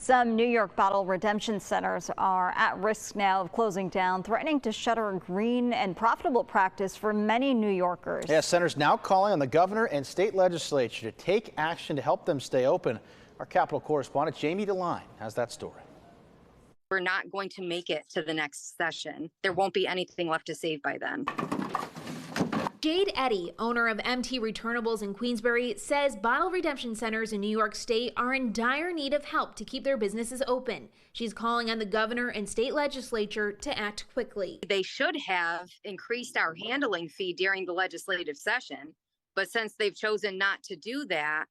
Some New York bottle redemption centers are at risk now of closing down, threatening to shutter a green and profitable practice for many New Yorkers. Yeah, centers now calling on the governor and state legislature to take action to help them stay open. Our Capitol correspondent Jamie DeLine has that story. We're not going to make it to the next session. There won't be anything left to save by then. Jade Eddy, owner of MT Returnables in Queensbury, says bottle redemption centers in New York State are in dire need of help to keep their businesses open. She's calling on the governor and state legislature to act quickly. They should have increased our handling fee during the legislative session, but since they've chosen not to do that,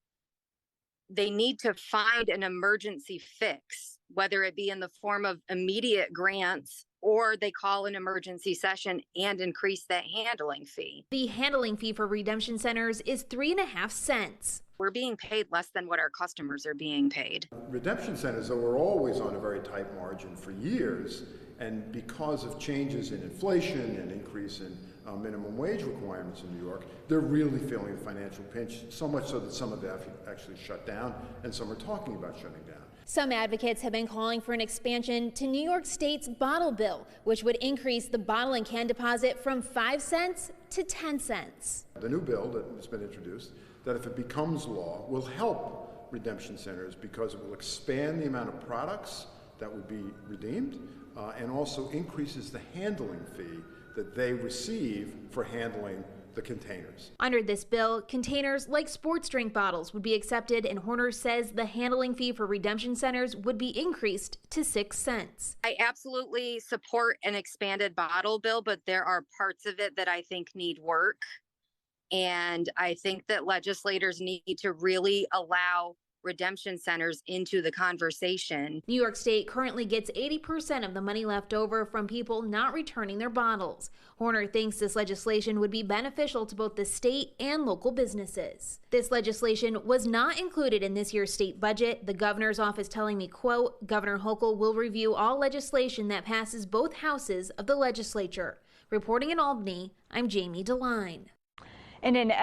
they need to find an emergency fix, whether it be in the form of immediate grants or they call an emergency session and increase that handling fee. The handling fee for redemption centers is 3.5 cents. We're being paid less than what our customers are being paid. Redemption centers were always on a very tight margin for years, and because of changes in inflation and increase in minimum wage requirements in New York, they're really feeling a financial pinch, so much so that some of them have actually shut down and some are talking about shutting down. Some advocates have been calling for an expansion to New York State's bottle bill, which would increase the bottle and can deposit from 5 cents to 10 cents. The new bill that has been introduced, that if it becomes law, will help redemption centers because it will expand the amount of products that would be redeemed and also increases the handling fee that they receive for handling the containers. Under this bill, containers like sports drink bottles would be accepted, and Horner says the handling fee for redemption centers would be increased to 6 cents. I absolutely support an expanded bottle bill, but there are parts of it that I think need work. And I think that legislators need to really allow redemption centers into the conversation. New York State currently gets 80% of the money left over from people not returning their bottles. Horner thinks this legislation would be beneficial to both the state and local businesses. This legislation was not included in this year's state budget. The governor's office telling me, quote, Governor Hochul will review all legislation that passes both houses of the legislature. Reporting in Albany, I'm Jamie DeLine. In an